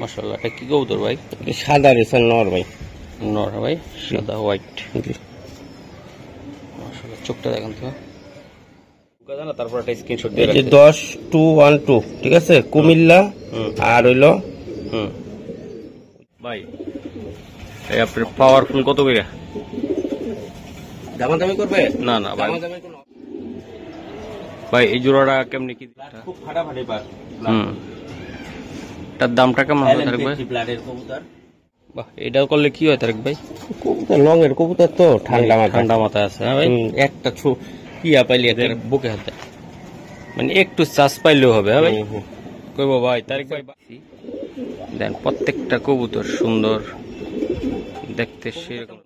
মাশাআল্লাহ। এটা কি কবুতর ভাই? সাদা রেসার নর ভাই। নর ভাই, সাদা হোয়াইট। মাশাআল্লাহ, চোখটা দেখেন তো। জানা, তারপর একটা স্ক্রিনশট দিয়ে রাখছি। 10212 ঠিক আছে, কুমিল্লা। আর হইলো ভাই এই আপনার পাওয়ারফুল কত কইরা? দামাদামি করবে? না না ভাই, দামাদামি কোনো ভাই এই জোড়াটা কেমনে কি? খুব ফাটাফাটি পার। এটার দামটা কেমন হবে তারেক ভাই? ব্লাডের কবুতর। বাহ, এটা করলে কি হয় তারেক ভাই? কবুতর লং এর কবুতর তো ঠান্ডা মাথায় আছে। হ্যাঁ ভাই, একটা কিয়া পাইলি এদের বুকে হাতে মানে একটু চাষ পাইলেও হবে। হ্যাঁ ভাই, কইব ভাই তারেক ভাই। দেন প্রত্যেকটা কবুতর সুন্দর দেখতে, সেরকম।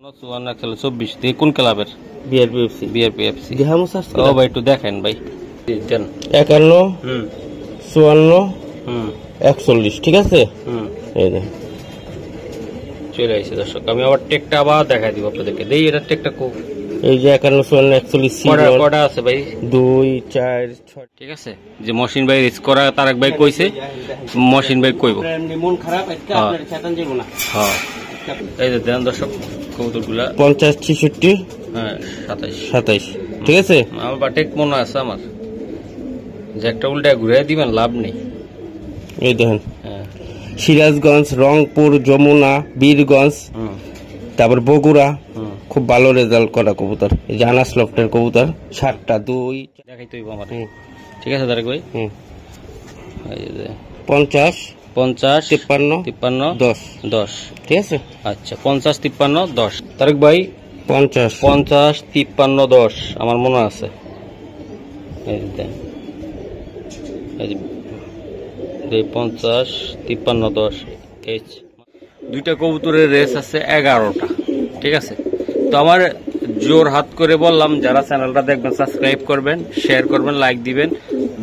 24 থেকে কোন ক্লাবের? বিআরপিএফসি। বিআরপিএফসি। দেহামুসাস ও ভাই একটু দেখেন ভাই। দেন 51 54 হুম 41 ঠিক আছে। এই যে চলে আসছে দর্শক, আমি আবার টেকটা আবার দেখাই দিব আপনাদেরকে। দেই এটা টেকটা খুব, এই যে 51 54 41 সি কটা আছে ভাই? 2 4 6 ঠিক আছে। যে মহসিন ভাই রিস্ক করা তারেক ভাই কইছে, মহসিন ভাই কইব। মন খারাপ আজকে আপনার শয়তান যাব না। হ্যাঁ, এই যে দেন দর্শক কবুতরগুলা 50 66 হ্যাঁ 27 27 ঠিক আছে। আমার বাটেক মনে আছে আমার, যে একটা উল্টা ঘুরে দিবেন লাভ নেই। এই দেখেন হ্যাঁ, সিরাজগঞ্জ, রংপুর, যমুনা, বীরগঞ্জ, তারপর বগুড়া, খুব ভালো রেজাল্ট করা কবুতর। এই যে আনাস লফটের কবুতর 7টা 2 দেখাই তো আমার। ঠিক আছে তারেক ভাই। এই যে 50 50 53 53 10 10 ঠিক আছে। আচ্ছা 50 53 10 তারেক ভাই। 50 50 53 10 আমার মনে আছে। এই যে এই যে 50 53 10 এইচ দুইটা কবুতরের রেস আছে 11টা। ঠিক আছে, তো আমার জোর হাত করে বললাম, যারা চ্যানেলটা দেখবেন সাবস্ক্রাইব করবেন, শেয়ার করবেন, লাইক দিবেন,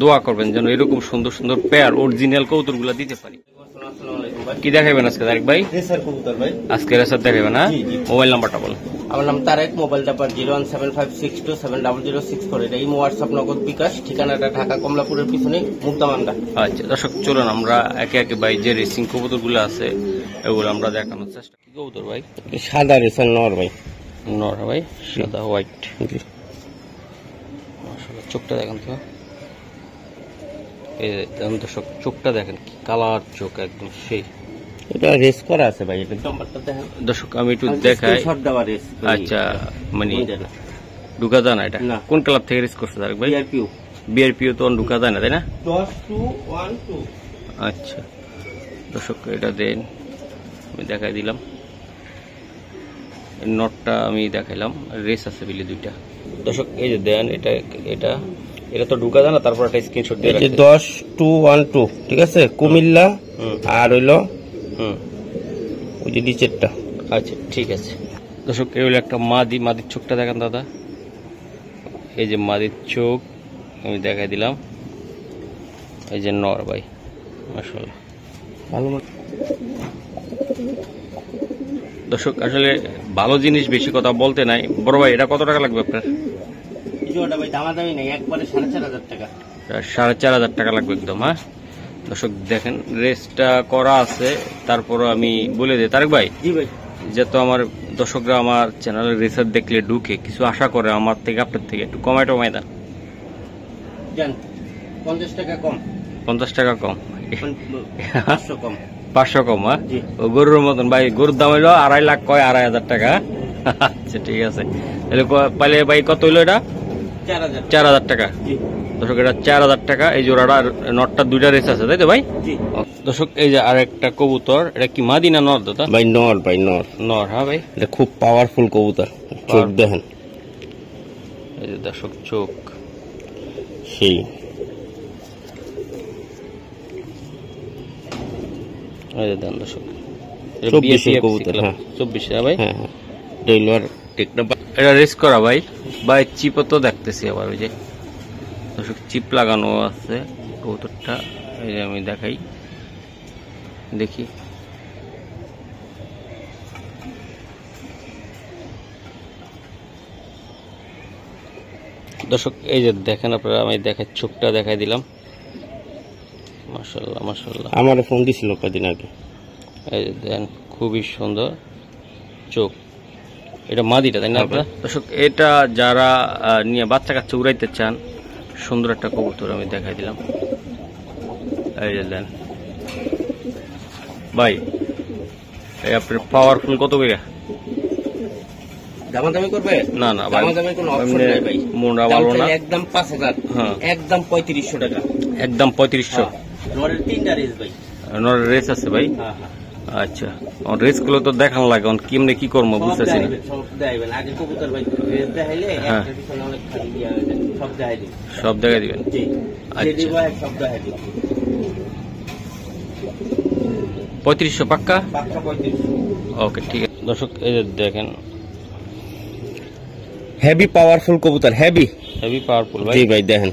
দোয়া করবেন যেন এরকম সুন্দর সুন্দর পেয়ার অরিজিনাল কবুতরগুলো দিতে পারি। কি দেখাবেন আজকে তারেক ভাই? রেসার কবুতর ভাই। আজকে রেসার দেখাবেন না? মোবাইল নাম্বারটা বলুন। আমার নাম তারেক, মোবাইল নাম্বার 01756270064। এটা ইমো, হোয়াটসঅ্যাপ, নগদ, বিকাশ। ঠিকানাটা ঢাকা কমলাপুরের পিছনে মুক্তামানগা। আচ্ছা দর্শক, চলুন আমরা একে একে ভাই যে রেসিং কবুতরগুলো আছে এগুলো আমরা দেখানোর চেষ্টা। কি কবুতর ভাই? সাদা রেসার নর ভাই। নর ভাই, সাদা হোয়াইট। মাশাআল্লাহ, চোখটা দেখেন তো। এই দর্শক চোখটা দেখেন, কি কালার চোখ, একদম সেই। এটা রেস করা আছে ভাই। এটা নাম্বারটা দেখেন দর্শক, আমি একটু দেখাই। আচ্ছা, মানে ঢুকা যায় না এটা? কোন ক্লাব থেকে রেস করছে তারেক ভাই? বিআরপিও তো ঢুকা যায় না, তাই না? 10212 আচ্ছা দর্শক, এটা দেন, আমি দেখাই দিলাম। নটটা আমি দেখাইলাম, রেস আছে বিলি দুইটা। দর্শক এই যে দেন, এটা এটা এটা তো ঢুকা যায় না, তারপর একটা স্ক্রিনশট দিয়ে রাখছি। 10212 ঠিক আছে, কুমিল্লা। আর হইলো ওই যে নিচেরটা। আচ্ছা ঠিক আছে দর্শক, এই হলো একটা মাদির চোখটা দেখেন দাদা। এই যে মাদির চোখ আমি দেখাই দিলাম। এই যে নর ভাই, মাশাআল্লাহ ভালো। দর্শক আসলে ভালো জিনিস বেশি কথা বলতে নাই। বড় ভাই, এটা কত টাকা লাগবে আপনার? ভাই দামাদামি নেই, একবারে 4500 টাকা। 4500 টাকা লাগবে একদম। হ্যাঁ দর্শক দেখেন, রেসটা করা আছে। তারপর আমি বলে দিই তারেক ভাই, জি ভাই, যেহেতু আমার দর্শকরা আমার চ্যানেলের রেসার দেখলে ঢুকে কিছু আশা করে আমার থেকে, আপনার থেকে একটু কমাই টমাই দেন। 50 টাকা কম। 50 টাকা কম, 500 কম। 500 কম। হ্যাঁ, গরুর মতন ভাই, গরুর দাম হইলো 2.5 লাখ, কয় 2,500 টাকা। আচ্ছা ঠিক আছে, তাহলে পাইলে ভাই কত হইলো? এটা 4000 টাকা। দর্শক এটা 4000 টাকা। এই জোড়াটা, নটটা দুইটা রেস আছে তাই তো ভাই? দর্শক এই যে আরেকটা কবুতর, এটা কি মাদি না নর দাদা? ভাই নর, ভাই নর। নর। হ্যাঁ ভাই, এটা খুব পাওয়ারফুল কবুতর। চোখ দেখেন, এই যে দর্শক চোখ সেই। এই যে দেন দর্শক, 24 কবুতর। হ্যাঁ 24। হ্যাঁ ভাই, হ্যাঁ হ্যাঁ, ডেইলার টেকনা। এটা রেস করা ভাই। ভাই চিপও তো দেখতেছি আবার, ওই যে দর্শক চিপ লাগানো আছে কবুতরটা। এই যে আমি দেখাই, দেখি। দর্শক এই যে দেখেন আপনারা, আমি দেখাই, চোখটা দেখাই দিলাম। মাশাআল্লাহ মাশাআল্লাহ। আমার ফোন দিছিল কদিন আগে। এই যে দেন খুবই সুন্দর চোখ। এটা মাদিটা তাই না আপনার? দর্শক এটা যারা নিয়ে বাচ্চা কাচ্চা উড়াইতে চান, সুন্দর একটা কবুতর আমি দেখাই দিলাম। এই যে দেন ভাই, এই আপনার পাওয়ারফুল কত করে? দামাদামি করবে? না না ভাই, দামাদামি কোনো অপশন নাই ভাই। মোড়া ভালো না, একদম 5000। হ্যাঁ একদম 3500 টাকা। একদম 3500। নরের 3টা রেস ভাই। নরের রেস আছে ভাই? হ্যাঁ হ্যাঁ। আচ্ছা, রেস গুলো তো দেখানো লাগে, কেমনে কি করবো বুঝতেছি না। সব দেখাইবেন আগে কবুতর ভাই, রেস দেখাইলে হ্যাঁ। একটা পিছনে অনেক খালি ইয়া হয়ে যায়। সব দেখাই দিবেন। সব দেখাই দিবেন? জি। আচ্ছা। যেটি ভাই সব দেখাই দিবেন। 3500 পাক্কা? পাক্কা 3500। ওকে ঠিক আছে। দর্শক এই যে দেখেন হেভি পাওয়ারফুল কবুতর, হেভি হেভি পাওয়ারফুল ভাই। জি ভাই দেখেন,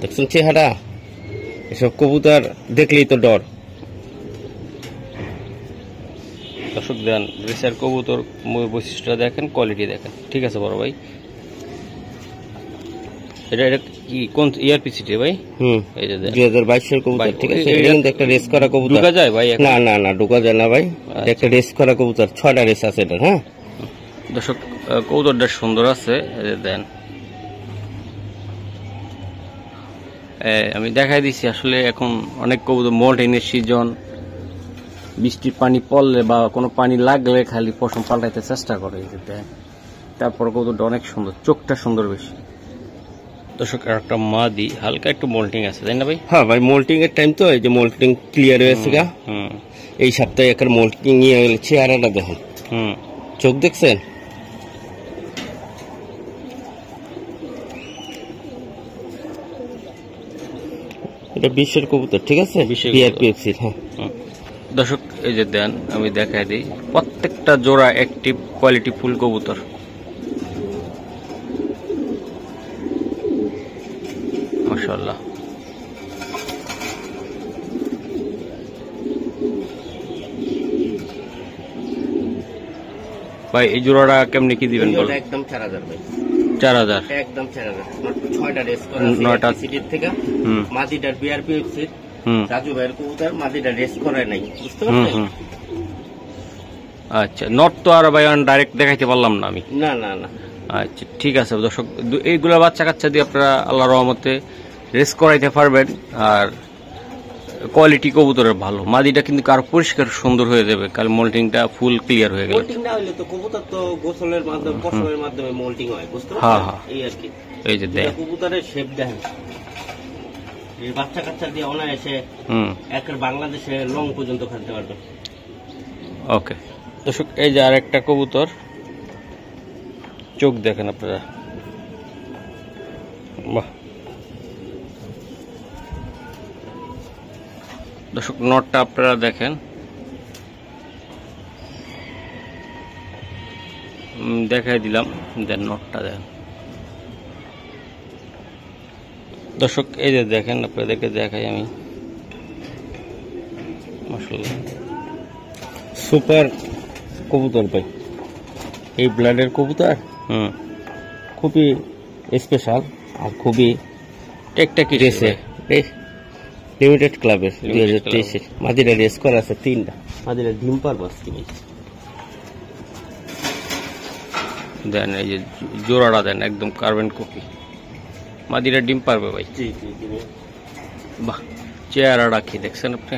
দেখছেন চেহারা? এসব কবুতর দেখলেই তো ডর। দর্শক দেন রেসার কবুতর বৈশিষ্ট্য দেখেন, কোয়ালিটি দেখেন। ঠিক আছে বড় ভাই। এটা কি কোন ERPCT ভাই? এই যে 2022 কবুতর। ঠিক আছে, এটা কিন্তু একটা রেস করা কবুতর। ঢোকা যায় ভাই? না না না, ঢোকা যায় না ভাই। এটা একটা রেস করা কবুতর, 6টা রেস আছে এটা। হ্যাঁ দর্শক কবুতরটা সুন্দর আছে, এই যে দেন আমি দেখাই দিচ্ছি। আসলে এখন অনেক কবুতর মোল্টিনের সিজন, বৃষ্টির পানি পড়লে বা কোনো পানি লাগলে খালি পশম পাল্টাইতে চেষ্টা করে। এই যে দেন, তারপর কবুতরটা অনেক সুন্দর, চোখটা সুন্দর বেশি। দর্শক আর একটা মাদি, হালকা একটু মোল্টিং আছে তাই না ভাই? হ্যাঁ ভাই, মোল্টিং এর টাইম তো, এই যে মোল্টিং ক্লিয়ার হয়েছে গা। এই সপ্তাহে একটা মোল্টিং ইয়ে হয়েছে। চেহারাটা দেখেন, চোখ দেখছেন? এটা বিশ্বের কবুতর। ঠিক আছে, BRPFC। হ্যাঁ দর্শক এই যে দেন আমি দেখাই দিই, প্রত্যেকটা জোড়া অ্যাক্টিভ কোয়ালিটি ফুল কবুতর। মাশাআল্লাহ। ভাই এই জোড়াটা কেমনি কি দিবেন বল? একদম 4000 ভাই। 4000? একদম 4000। 6টা রেস করা 9টা সিটির থেকে। মাদিটার BRPFC রাজু ভাইয়ের কবুতর, মাদিটা রেস করায় নাই, বুঝতে পারছেন? আচ্ছা, নট তো আর ভাই ডাইরেক্ট দেখাইতে পারলাম না আমি। না না না। আচ্ছা ঠিক আছে দর্শক, এইগুলা বাচ্চা কাচ্চা দিয়ে আপনারা আল্লাহর রহমতে রেস করাইতে পারবেন। আর কোয়ালিটি কবুতরের ভালো, মাদিটা কিন্তু আরো পরিষ্কার সুন্দর হয়ে যাবে কাল মোল্টিংটা ফুল ক্লিয়ার হয়ে গেল। মোল্টিং না হইলে তো কবুতর তো গোসলের মাধ্যমে, পশমের মাধ্যমে মোল্টিং হয়, বুঝতে হ্যাঁ পারছেন? হ্যাঁ, এই আর কি। এই যে দেখ কবুতরের শেপ দেখেন, এই বাচ্চা কাচ্চা দিয়ে অনায়াসে একের বাংলাদেশে লং পর্যন্ত খেলতে পারবে। ওকে দর্শক এই যে আর একটা কবুতর, চোখ দেখেন আপনারা, বাহ। দর্শক নটটা আপনারা দেখেন, দেখাই দিলাম, দেন নটটা দেখেন। দর্শক এই যে দেখেন, আপনাদেরকে দেখাই আমি, মাশাআল্লাহ সুপার কবুতর ভাই, এই ব্লাডের কবুতর খুবই স্পেশাল আর খুবই টেকটাকি রেসে লিমিটেড ক্লাবের 2023-এর মাদিরা রেস করা আছে 3টা। মাদিরা ডিম পারবো আজকে ভাই। দেন এই যে জোড়াটা দেন, একদম কার্বন কপি, মাদিরা ডিম পারবে ভাই। জি জি জি। বাহ, চেহারাটা কি দেখছেন আপনি,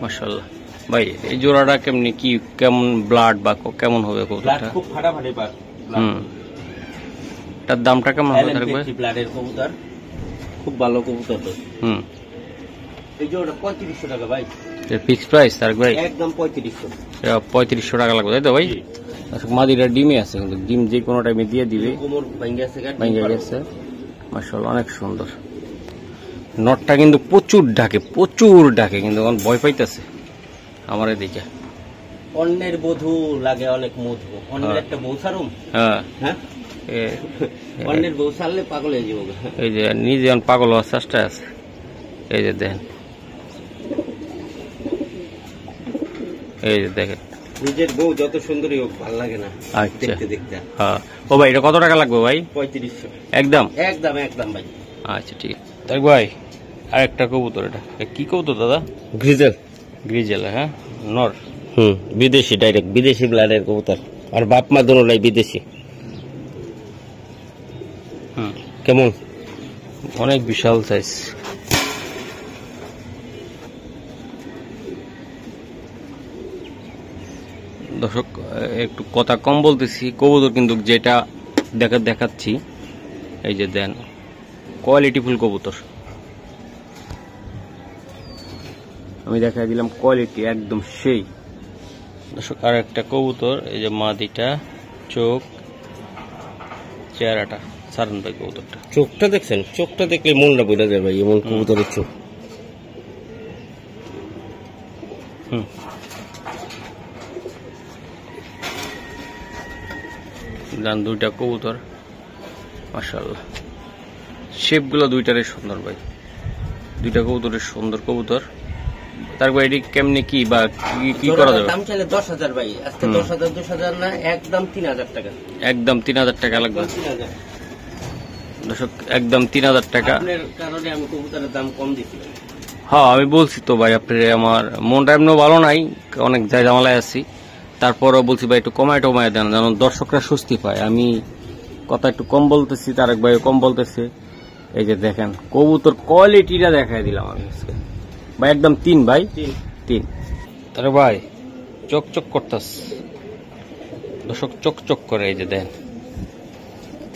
মাশাআল্লাহ। ভাই এই জোড়াটা কেমনি কি, কেমন ব্লাড বা কেমন হবে কবুতরটা? খুব ফাটাফাটি পার। তার দামটা কেমন হবে থাকবে? ব্লাডের কবুতর, খুব ভালো কবুতর তো। এই জোড়াটা 3500 টাকা ভাই। এর ফিক্স প্রাইস তার ভাই? একদম 3500। 3500 টাকা লাগবে তাই তো ভাই? আচ্ছা, মাদিরা ডিমে আছে, কিন্তু ডিম যে কোনো টাইমে দিয়ে দিবে। কোমর ভাঙ্গা গেছে, মাশাআল্লাহ অনেক সুন্দর। নটটা কিন্তু প্রচুর ডাকে, কিন্তু এখন ভয় পাইতেছে আমার এদিকে। অন্যের বধূ লাগে অনেক মধু, অন্যের একটা বউ ছাড়ুম। হ্যাঁ হ্যাঁ, অন্যের বউ ছাড়লে পাগল হয়ে যাবো। এই যে নিজে পাগল হওয়ার চেষ্টা আছে। এই যে দেখেন, এই যে দেখেন, নিজের বউ যত সুন্দরী হোক ভালো লাগে না দেখতে দেখতে। হ্যাঁ ও ভাই, এটা কত টাকা লাগবে ভাই? 3500 একদম একদম একদম ভাই। আচ্ছা ঠিক আছে তাই ভাই। আর একটা কবুতর, এটা কি কবুতর দাদা? গ্রিজেল। গ্রিজেলা, হ্যাঁ নর। বিদেশি, ডাইরেক্ট বিদেশি ব্লাডের কবুতর, আর বাপ মা দোনোটাই বিদেশি। কেমন? অনেক বিশাল সাইজ। দর্শক একটু কথা কম বলতেছি, কবুতর কিন্তু যেটা দেখাচ্ছি এই যে দেন, কোয়ালিটিফুল কবুতর। আমি দেখাই দিলাম কোয়ালিটি একদম সেই। দর্শক আর একটা কবুতর, এই যে মাদিটা, চোখ চেহারাটা সারান ভাই, কবুতরটা চোখটা দেখছেন? চোখটা দেখলে মনটা বোঝা যায় ভাই, এমন কবুতরের চোখ। দান দুইটা কবুতর মাশাআল্লাহ, শেপ গুলো দুইটারই সুন্দর ভাই, দুইটা কবুতরের সুন্দর কবুতর। তারপর এটি কেমনে কি বা কি করা যাবে? দাম চাইলে 10,000 ভাই, আজকে 10,000 20,000 না, একদম 3,000 টাকা। একদম 3,000 টাকা লাগবে দর্শক, একদম 3,000 টাকা। আপনার কারণে আমি কবুতরের দাম কম দিছি। হ্যাঁ আমি বলছি তো ভাই, আপনি আমার মনটা এমনিও ভালো নাই, অনেক জামালায় আছি, তারপরও বলছি ভাই একটু কমায় টমায় দেন, যেন দর্শকরা স্বস্তি পায়। আমি কথা একটু কম বলতেছি, তারেক ভাই কম বলতেছে। এই যে দেখেন কবুতর কোয়ালিটিটা দেখাই দিলাম আমি আজকে ভাই, একদম 3 ভাই, 3। তারে ভাই চকচক করতাস দর্শক, চকচক করে, এই যে দেন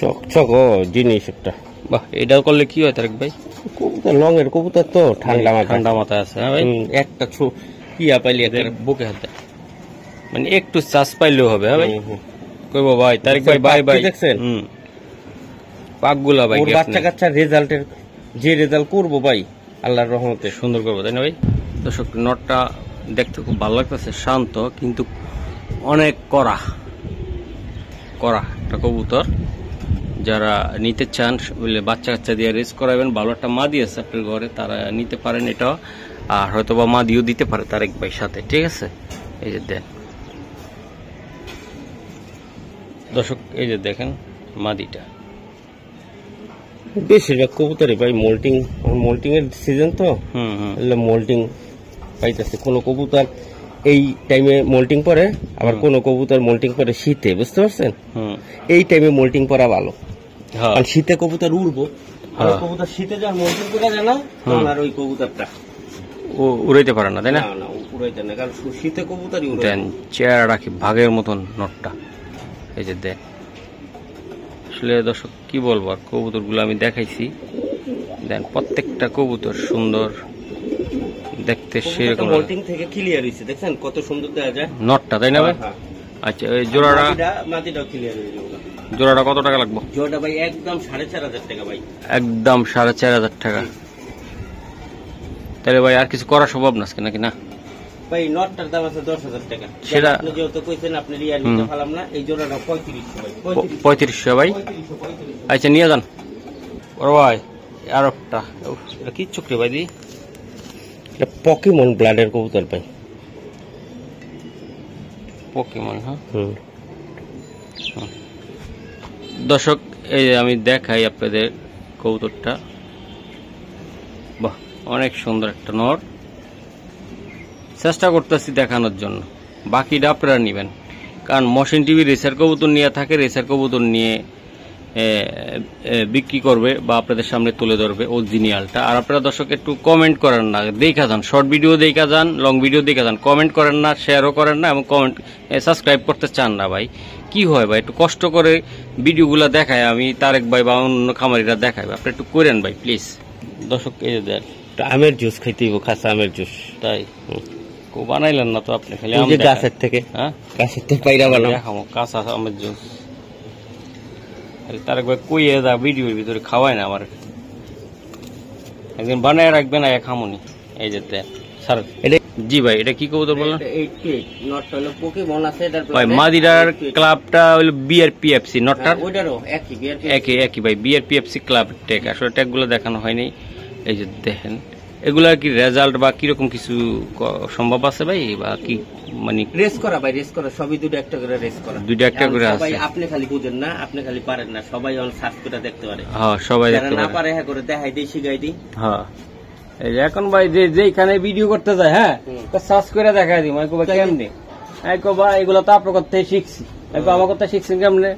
চকচক জিনিস একটা। বাহ, এটাও করলে কি হয় তারেক ভাই? কবুতর লং এর কবুতর তো ঠান্ডা মাথায় আছে। হ্যাঁ ভাই, একটা ইয়া পাইলে বুকে হাতে, মানে একটু চাষ পাইলেও হবে। হ্যাঁ ভাই, কইব ভাই তারেক ভাই, বাই বাই। দেখছেন পাকগুলা ভাই, বাচ্চা কাচ্চা রেজাল্টের যে রেজাল্ট করবো ভাই আল্লাহর রহমতে সুন্দর করবো, তাই না ভাই? দর্শক নটটা দেখতে খুব ভালো লাগতেছে, শান্ত কিন্তু অনেক কড়া একটা কবুতর। যারা নিতে চান বলে বাচ্চা কাচ্চা দিয়ে রেস করাবেন, ভালো একটা মাদি আছে আপনার ঘরে, তারা নিতে পারেন এটা, আর হয়তো বা মাদিও দিতে পারে তারেক ভাই সাথে, ঠিক আছে? এই যে দেন দর্শক, এই যে দেখেন মাদিটা। বেশিরভাগ কবুতরে ভাই মোল্টিং এর সিজন তো, মোল্টিং পাইতেছে। কোন কবুতর এই টাইমে মোল্টিং পরে, আবার কোন কবুতর মোল্টিং পরে শীতে, বুঝতে পারছেন? এই টাইমে মোল্টিং করা ভালো, কারণ শীতে কবুতর উড়বো, কবুতর শীতে যখন মোল্টিং করে যায় না, তখন আর ওই কবুতরটা উড়াইতে পারে না, তাই না? উড়াইতে না, কারণ শীতে কবুতরই উড়ে। দেন চেহারা রাখি ভাগের মতন নটটা, এই যে দেন। আসলে দর্শক কি বলবো, আর কবুতর গুলো আমি দেখাইছি, দেন প্রত্যেকটা কবুতর সুন্দর দেখতে, সেরকম মোল্টিং থেকে ক্লিয়ার হইছে, দেখছেন কত সুন্দর দেখা যায় নটটা, তাই না ভাই? আচ্ছা, ওই মাটিটাও ক্লিয়ার হয়ে যাবে। জোড়াটা কত টাকা লাগবে? জোড়াটা ভাই একদম 4,500 টাকা ভাই, একদম 4,500 টাকা। তাহলে ভাই আর কিছু করা সম্ভব না আজকে, নাকি না ভাই? নটটার দাম আছে 10,000 টাকা, সেটা আপনি যেহেতু কইছেন আপনি রিয়ার নিতে পারলাম না, এই জোড়াটা 3500 ভাই, 3500 ভাই। আচ্ছা নিয়ে যান। ওর ভাই আর একটা, এটা কি চুকরি ভাই? দি এটা পকিমন ব্লাডের কবুতর ভাই, পকিমন। হ্যাঁ দর্শক, এই আমি দেখাই আপনাদের কবুতরটা, বাহ অনেক সুন্দর একটা নর। চেষ্টা করতেছি দেখানোর জন্য, বাকিটা আপনারা নেবেন, কারণ মশিন টিভি রেসার কবুতর নিয়ে থাকে, রেসার কবুতর নিয়ে বিক্রি করবে বা আপনাদের সামনে তুলে ধরবে অরিজিনালটা। আর আপনারা দর্শক একটু কমেন্ট করেন না, দেখা যান, শর্ট ভিডিও দেখা যান, লং ভিডিও দেখা যান, কমেন্ট করেন না, শেয়ারও করেন না, এবং কমেন্ট সাবস্ক্রাইব করতে চান না ভাই। কি হয় ভাই, একটু কষ্ট করে ভিডিওগুলো দেখায় আমি, তারেক ভাই বা অন্য খামারিরা দেখায়, আপনি একটু করেন ভাই প্লিজ। দর্শক এই যে দেন, আমের জুস খাইতে হইব, কাঁচা আমের জুস। তাই বানাইলেন না তো আপনি, খালি গাছের থেকে, হ্যাঁ গাছের থেকে পাইরা বানাবো কাঁচা আমের জুস। তারেক ভাই কইয়ে যা ভিডিওর ভিতরে খাওয়ায় না আমার, একদিন বানায় রাখবেন, এক খামুনি। এই যে স্যার, জি ভাই এটা কি কবুতর বললেন? ভাই মাদিরার ক্লাবটা হলো বিআরপিএফসি, নটটার একই ভাই, বিআরপিএফসি ক্লাব ট্যাগ। আসলে ট্যাগ গুলো দেখানো হয়নি। এই যে দেখেন, এগুলা কি রেজাল্ট বা কিরকম কিছু সম্ভব আছে ভাই, বা কি মানে রেস করা ভাই, রেস করা সবই দুটো একটা করে রেস করা, দুটো একটা করে আছে। সবাই আপনি খালি বুঝেন না, আপনি খালি পারেন না, সবাই অন সার্চ করে দেখতে পারে। হ্যাঁ সবাই দেখতে পারে, না পারে হ্যাঁ করে দেখাই দেই, শিখাই দিই। হ্যাঁ এই যে এখন ভাই যেখানে ভিডিও করতে যায়, হ্যাঁ সার্চ করে দেখা দিই আমি ভাই কেমনে, ভাই এগুলো তো আপনার কথা শিখছি, আমার কথা শিখছেন কেমনে,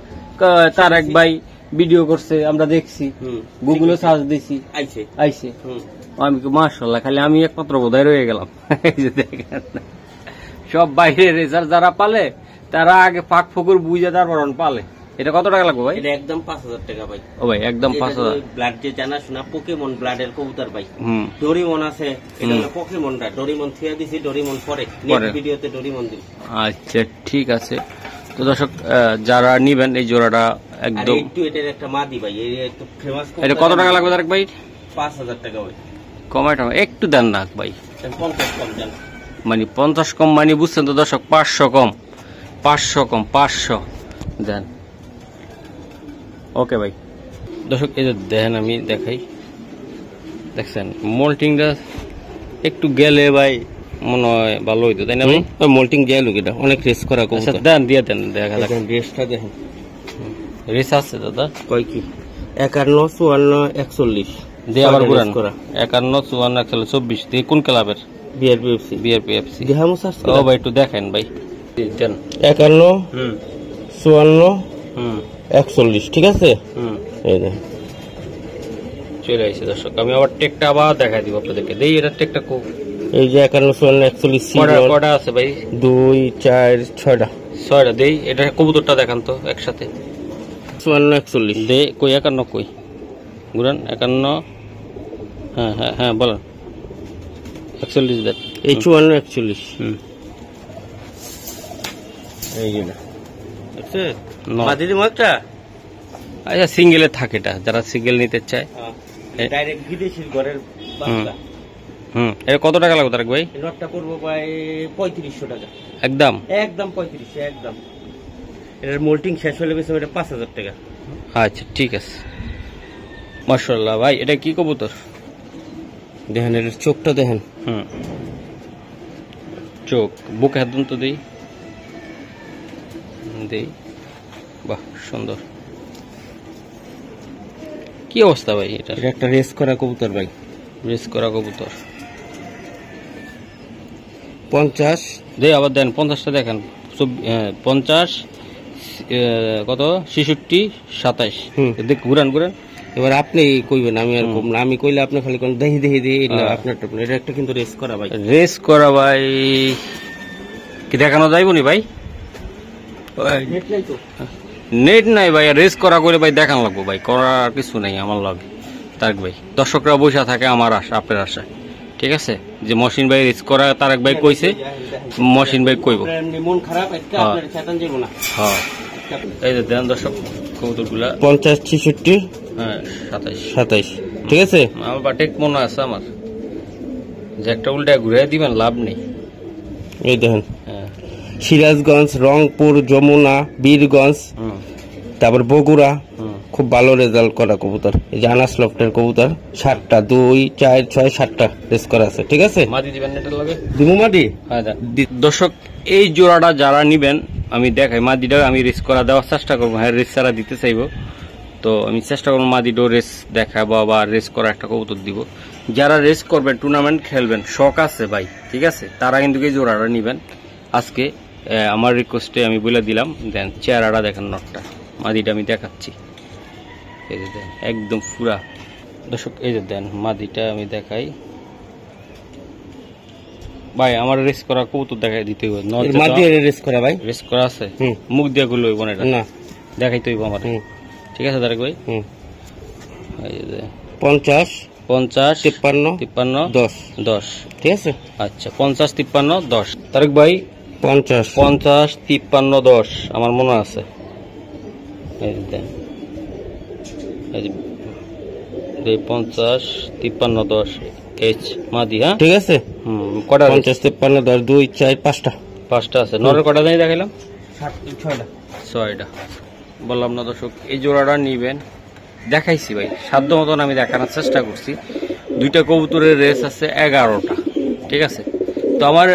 তার এক ভাই ভিডিও করছে আমরা দেখছি, গুগলে সার্চ দিছি আইছে, আমি মাশাআল্লাহ খালি আমি একমাত্র বোধহয় রয়ে গেলাম। এই যে দেখেন সব বাইরে রেজাল্ট যারা পালে তারা আগে ফাঁক ফুকুর বুঝে তারপর পালে। এটা কত টাকা লাগবে ভাই? এটা একদম 5000 টাকা ভাই। ও ভাই একদম 5000। ব্লাড যে জানা শোনা পোকেমন ব্লাডের কবুতর ভাই। ডোরিমন আছে, এটা হলো পোকেমনটা। ডোরিমন থিয়া দিছি, ডোরিমন পরে নেক্সট ভিডিওতে ডোরিমন দিই। আচ্ছা ঠিক আছে। তো দর্শক যারা নিবেন এই জোড়াটা একদম একটু এটার একটা মাদি ভাই, এই একটু ফেমাস। এটা কত টাকা লাগবে তারেক ভাই? 5000 টাকা ভাই। কমাইটা একটু দেন না ভাই, 50 কম দেন। মানে 50 কম মানে বুঝছেন তো দর্শক, 500 কম, 500 কম, 500 দেন। ওকে ভাই। দর্শক এই যে দেখেন আমি দেখাই, দেখছেন মোল্টিংটা একটু গেলে ভাই মনে হয় ভালো হইতো, তাই না ভাই? মোল্টিং গেল এটা অনেক রেস করা কবুতর। আচ্ছা দেন দিয়ে দেন, দেখা যাক রেসটা দেখেন। রেস আছে দাদা কয় কি 51 54 41 দিয়ে আবার পুরান 51 54 24 দিয়ে কোন ক্লাবের? বিআরপিএফসি। বিআরপিএফসি দেখামো স্যার। ও ভাই একটু দেখেন ভাই দেন। 51 54 41 ঠিক আছে। এই দেখেন চলে আসছে দর্শক, আমি আবার টেকটা আবার দেখাই দিব আপনাদেরকে। দেই এটা টেকটা খুব এই যে 51 54 41 সি কটা আছে ভাই? 2 4 6টা 6টা। দেই এটা কবুতরটা দেখান তো একসাথে। 54 41 দে কই 51 কই গুরান 51। হ্যাঁ হ্যাঁ হ্যাঁ বলেন 41 দেন। এই 54 41 এই যে আচ্ছা মাদিদি মাত্রা। আচ্ছা সিঙ্গেলে থাকে এটা, যারা সিঙ্গেল নিতে চায় ডাইরেক্ট বিদেশির ঘরের বাচ্চা। এটা কত টাকা লাগবে তারেক ভাই? লটটা করবো প্রায় 3500 টাকা। একদম একদম 3500 একদম। এটার মোল্টিং শেষ হলে বেশি এটা 5000 টাকা। আচ্ছা ঠিক আছে মাশাআল্লাহ ভাই। এটা কি কবুতর দেখেন, এর চোখটা দেখেন। চোখ বুকে হাত তো দেই দেই, বাহ সুন্দর। কি অবস্থা ভাই? এটা একটা রেস করা কবুতর ভাই, রেস করা কবুতর। 50 দেই আবার দেন 50টা দেখেন। 50 কত 66 27 দেখ ঘুরান ঘুরান। এবার আপনি কইবেন, আমি আর কম না। আমি কইলে আপনি খালি কোন দেখি দেখি দিয়ে আপনার এটা একটা কিন্তু রেস করা ভাই। রেস করা ভাই কি দেখানো যাইব নি ভাই? নেট নাই ভাই, রেস করা করে ভাই দেখানো লাগবো ভাই, করার কিছু নাই আমার লাগে। তারেক ভাই দর্শকরা বসে থাকে আমার আশা, আপনার আশা, ঠিক আছে? যে মহসিন ভাই রেস করা তারেক ভাই কইছে, মহসিন ভাই কইব। মন খারাপ একটা আপনার শয়তান যাইবো না। হ্যাঁ এই যে দেন দর্শক কবুতরগুলা 50 66 হ্যাঁ 27 27 ঠিক আছে। আমার বাটেক মনে আছে আমার, যে একটা উল্টা ঘুরে দিবেন লাভ নেই। এই দেখেন হ্যাঁ সিরাজগঞ্জ, রংপুর, যমুনা, বীরগঞ্জ, তারপর বগুড়া খুব ভালো রেজাল্ট করা কবুতর। এই যে আনাস লফটের কবুতর 7টা 2 4 6 7টা রেস করা আছে, ঠিক আছে? মাদি দিবেন এটার লগে দিমু মাদি। হ্যাঁ দর্শক এই জোড়াটা যারা নিবেন আমি দেখাই, মাদিটা আমি রেস করা দেওয়ার চেষ্টা করবো। হ্যাঁ রেস ছাড়া দিতে চাইবো তো আমি চেষ্টা করবো মাদিডো রেস দেখাবো বা রেস করা একটা কবুতর দিব। যারা রেস করবেন, টুর্নামেন্ট খেলবেন, শখ আছে ভাই, ঠিক আছে, তারা কিন্তু এই জোড়াটা নিবেন। আজকে আমার রিকোয়েস্টে আমি বলে দিলাম। দেন চেহারাটা দেখেন, নটটা মাদিটা আমি দেখাচ্ছি। এই যে দেন একদম পুরা দর্শক, এই যে দেন মাদিটা আমি দেখাই ভাই। আমার রেস করা কবুতর দেখাই দিতে হবে। মাদি রেস করা ভাই, রেস করা আছে, মুখ দিয়ে গুলো হইব না, না দেখাইতে হইব আমার, ঠিক আছে তারেক ভাই? এই যে 50 50 53 53 10 10 ঠিক আছে। আচ্ছা 50 53 10 তারেক ভাই 50 50 53 10 আমার মনে আছে। এই দেন এই 50 53 10 এইচ মাদি। হ্যাঁ ঠিক আছে। কটা 50 53 10 2 4 5টা আছে। নরের কটা জানি দেখাইলাম 6টা বললাম না দর্শক। এই জোড়াটা নিবেন, দেখাইছি ভাই সাধ্য মতন আমি দেখানোর চেষ্টা করছি। 2টা কবুতরের রেস আছে 11টা, ঠিক আছে? তো আমার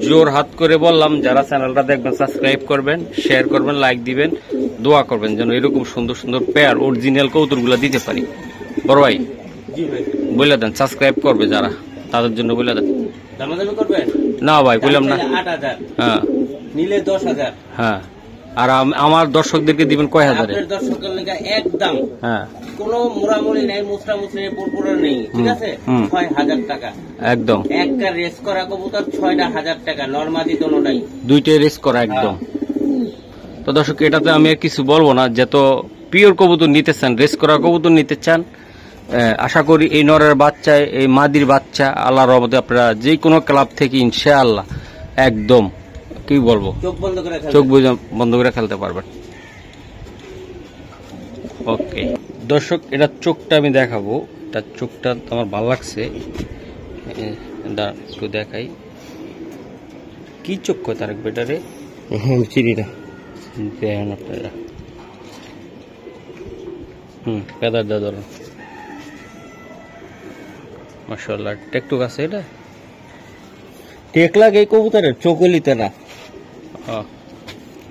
জোর হাত করে বললাম, যারা চ্যানেলটা দেখবেন সাবস্ক্রাইব করবেন, শেয়ার করবেন, লাইক দিবেন, দোয়া করবেন যেন এরকম সুন্দর সুন্দর পেয়ার অরিজিনাল কবুতরগুলো দিতে পারি। বড় ভাই বলে দেন, সাবস্ক্রাইব করবে যারা, তাদের জন্য বলে দেন। দামাদামি করবেন না ভাই বললাম না। 8,000 হ্যাঁ নিলে 10,000। হ্যাঁ, আর আমার দর্শকদেরকে দিবেন কয় হাজারে? আপনার দর্শকের লেগে একদম হ্যাঁ, কোনো মুড়ামুড়ি নাই, মুসরামুসরি পুরপুরা নেই, ঠিক আছে? 6,000 টাকা একদম। একটা রেস করা কবুতর 6,000 টাকা, নরমাদি দোনোটাই, দুইটাই রেস করা একদম। তো দর্শক, এটাতে আমি আর কিছু বলবো না। যত পিওর কবুতর নিতে চান, রেস করা কবুতর নিতে চান, আশা করি এই নরের বাচ্চা, এই মাদির বাচ্চা আল্লাহর রহমতে আপনারা যে কোনো ক্লাব থেকে ইনশাআল্লাহ একদম কি বলবো, চোখ বন্ধ করে খেলতে পারবেন। ওকে দর্শক, এটা চোখটা আমি দেখাবো। তার চোখটা আমার ভালো লাগছে, একটু দেখাই। কি চোখ কয় তারেক বেটারে? চিনি না, দেখেন আপনারা। পেদার দা ধরুন, মাশাআল্লাহ। টেকটুক আছে এটা, টেক লাগে কবুতরের, চোখলিতে না।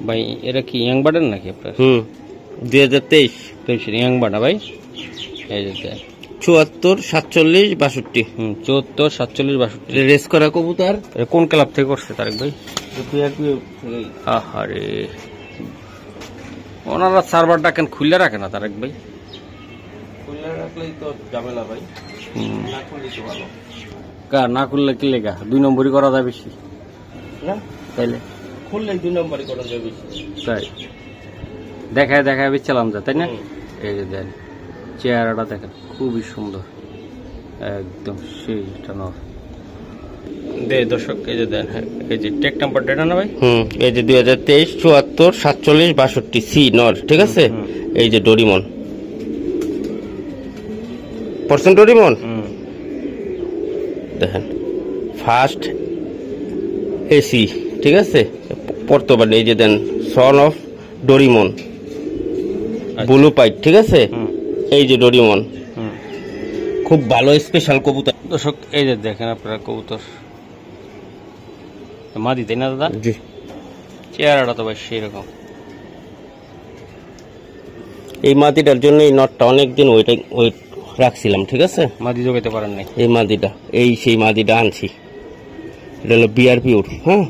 ভাই এটা কি ইয়াং বার্ডের নাকি আপনার? 2023 ইয়াং বার্ডা ভাই। এই যে 74, 47, 62। 74, 47, 62 রেস করা কবুতর। কোন ক্লাব থেকে করছে তারেক ভাই? আহারে, ওনারা সার্ভার ডাকেন, খুলে রাখে না তারেক ভাই? খুলে রাখলেই তো ঝামেলা ভাই, না খুললে তো ভালো। না খুললে কি লেগা 2 নম্বরই করা যায় বেশি না? তাইলে খুললে 2 নম্বরই করা যাবে বেশি। তাই দেখায় বেচালাম যা, তাই না? এই যে দেন চেহারাটা দেখেন, খুবই সুন্দর একদম, সেই নর দে দর্শক। এই যে দেন, এই যে টেক নাম্বার ডেটা না ভাই? এই যে 2023, 74, 47, 62 সি নর, ঠিক আছে? এই যে ডোরিমন, পার্সেন্ট ডোরিমন দেখেন, ফার্স্ট এসি, ঠিক আছে? বর্তমানে এই যে then son of Doraemon, blue পাইট, ঠিক আছে? এই যে ডোরিমন, খুব ভালো স্পেশাল কবুতর। দর্শক এই যে দেখেন আপনারা কবুতর মাদি, তাই না দাদা? জি, চেহারাটা তো ভাই সেই রকম। এই মাদিটার জন্য এই নটটা অনেকদিন ওয়েট রাখছিলাম, ঠিক আছে? মাদি জোগাইতে পারেন নাই? এই মাদিটা, এই সেই মাদিটা আনছি, এটা হলো বিআর পিওর। হ্যাঁ,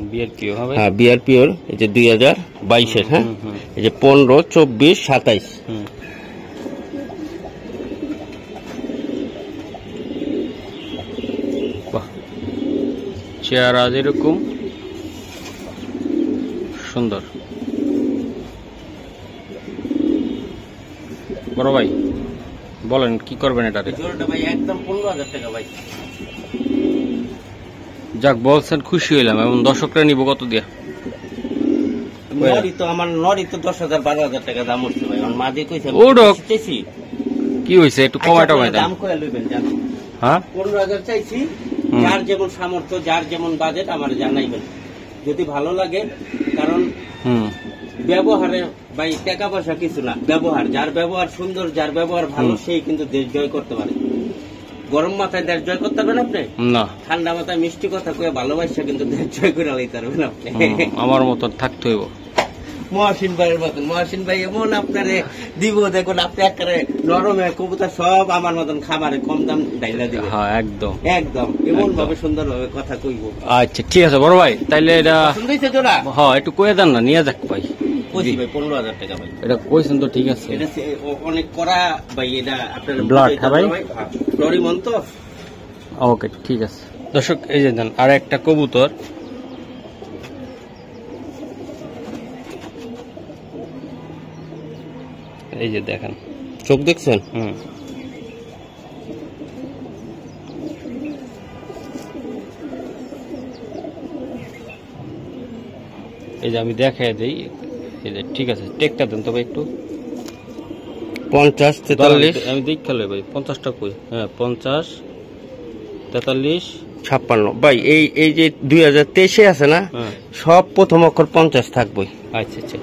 বিআর পিওর। এই যে 2022-এর, হ্যাঁ, এই যে 15, 24, 27। চেহারা যেরকম সুন্দর। বড় ভাই বলেন কি করবেন এটাতে? একদম 15,000 টাকা ভাই। যাক বলছেন, খুশি হইলাম। এবং দর্শকরা নিব কত দিয়া? নরি তো 10,000, 12,000 টাকা দাম উঠছে ভাই। আমার মাঝে কইছে কি হয়েছে, একটু কমায় টমায় দাম কয়ে লইবেন জানো? হ্যাঁ, 15,000 চাইছি। যার যেমন সামর্থ্য, যার যেমন বাজেট আমার জানাইবেন, যদি ভালো লাগে। কারণ ব্যবহারে ভাই টাকা পয়সা কিছু না, ব্যবহার। যার ব্যবহার সুন্দর, যার ব্যবহার ভালো, সেই কিন্তু দেশ জয় করতে পারে। গরম মাথায় দেশ জয় করতে পারবেন আপনি না, ঠান্ডা মাথায় মিষ্টি কথা কয়ে ভালোবাসা কিন্তু দেশ জয় করে লইতে পারবেন আপনি। আমার মতন থাকতে হইব, মহাসিন ভাইয়ের মতন। মহাসিন ভাই এমন আপনারে দিব, দেখুন আপনি একেবারে নরমে কবুতর সব আমার মতন খাবারে কম দাম ডাইলা দিবে। হ্যাঁ একদম একদম এমন ভাবে সুন্দর ভাবে কথা কইব। আচ্ছা ঠিক আছে বড় ভাই, তাইলে এটা শুনতেছে জোড়া? হ্যাঁ একটু কয়ে দেন না, নিয়ে যাক ভাই। কইছি ভাই 15,000 টাকা ভাই। এটা কইছেন তো, ঠিক আছে। এটা অনেক করা ভাই, এটা আপনার ব্লাড ভাই, ডরিমন তো। ওকে ঠিক আছে। দর্শক এই যে দেন আর একটা কবুতর, এই যে দেখেন, চোখ দেখছেন? এই যে আমি দেখাই দিই। এই যে ঠিক আছে, টেকটা দেন তবে একটু। 50, 43 আমি দেখে লই ভাই। 50টা কই? হ্যাঁ 50, 43, 56 ভাই। এই যে 2023-এ আছে না, সব প্রথম অক্ষর 50 থাকবে। আচ্ছা আচ্ছা,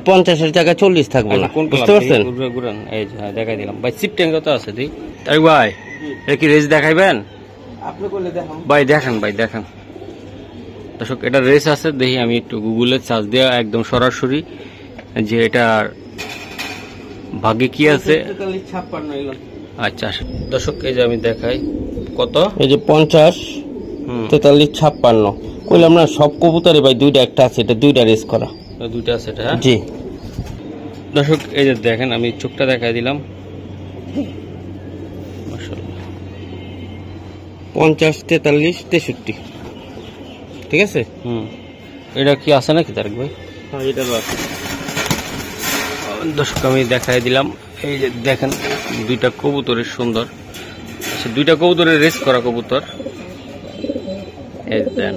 50-এর জায়গায় 40 থাকবে না, বুঝতে পারছেন? এই যে দেখাই দিলাম ভাই। সিফটেন কত আছে দিই তারিক ভাই? এটা কি রেস দেখাইবেন আপনি বলে দেখান ভাই? দেখেন ভাই, দেখেন দর্শক, এটা রেস আছে। দেখি আমি একটু গুগলে সার্চ দেওয়া একদম সরাসরি যে এটার ভাগ্যে কি আছে। আচ্ছা দর্শক এই যে আমি দেখাই কত, এই যে 50, 43, 56 কইলাম না সব কবুতরে ভাই দুইটা একটা আছে, এটা দুইটা রেস করা, দুইটা আছে এটা। হ্যাঁ জি দর্শক এই যে দেখেন আমি চোখটা দেখাই দিলাম, মাশাআল্লাহ 50, 43, 63 ঠিক আছে। এটা কি আছে নাকি তারেক ভাই? হ্যাঁ এটা আছে। দর্শক আমি দেখাই দিলাম, এই যে দেখেন দুইটা কবুতরের সুন্দর, আচ্ছা দুইটা কবুতরের রেস করা কবুতর, এই দেন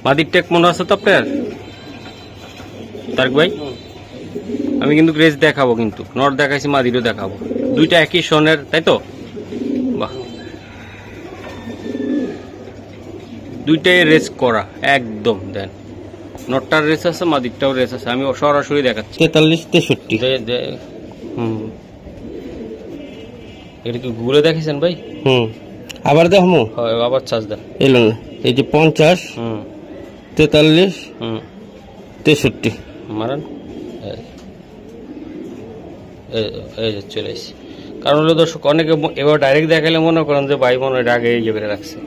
মাদির টেক মনে আছে তো আপনার তারেক ভাই? আমি কিন্তু রেস দেখাবো, কিন্তু নর দেখাইছি মাদিরও দেখাবো, দুইটা একই সনের তাই তো? বাহ, দুইটাই রেস করা একদম। দেন নটটার রেস আছে, মাদিরটাও রেস আছে, আমি সরাসরি দেখাচ্ছি। 43, 63 এটা কি ঘুরে দেখেছেন ভাই? আবার দেখো আবার চার্জ দেন। এলো না, এই যে 50, 43, 63 মারান, এই যে চলে এসেছি। কারণ হলো দর্শক অনেকে এবার ডাইরেক্ট দেখালে মনে করেন যে ভাই মনে হয় আগে ইয়ে করে রাখছে,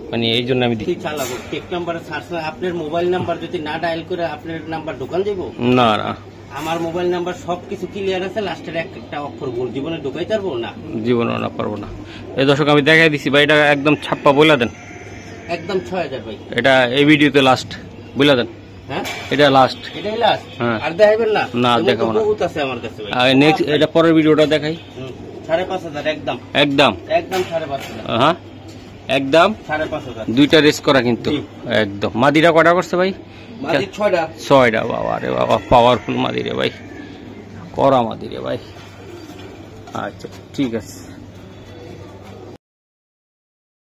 মানে এই জন্য আমি চালাবো। টেক নাম্বারে সার্চ করে আপনার মোবাইল নাম্বার যদি না ডায়াল করে আপনার নাম্বার দোকান যাবো না না, আমার মোবাইল নাম্বার সবকিছু ক্লিয়ার আছে, লাস্টের একটা অক্ষর ভুল জীবনে ঢুকাই পারবো না, জীবনে না পারবো না। এই দর্শক আমি দেখাই দিছি ভাই, এটা একদম ছাপ্পা বলে দেন, একদম 6000 ভাই। এটা এই ভিডিওতে লাস্ট বলে দেন। হ্যাঁ এটা লাস্ট, এটাই লাস্ট। হ্যাঁ আর দেখাবেন না? না দেখাবো না, বহুত আছে আমার কাছে ভাই। আর নেক্সট এটা পরের ভিডিওটা দেখাই। 5500 একদম একদম একদম 5500। হ্যাঁ একদম 5500 দুইটা রেস করা কিন্তু একদম। মাদিরা কয়টা করছে ভাই? মাদি 6টা। 6টা, বাবা রে বাবা, পাওয়ারফুল মাদিরে ভাই, করা মাদিরে ভাই। আচ্ছা ঠিক আছে।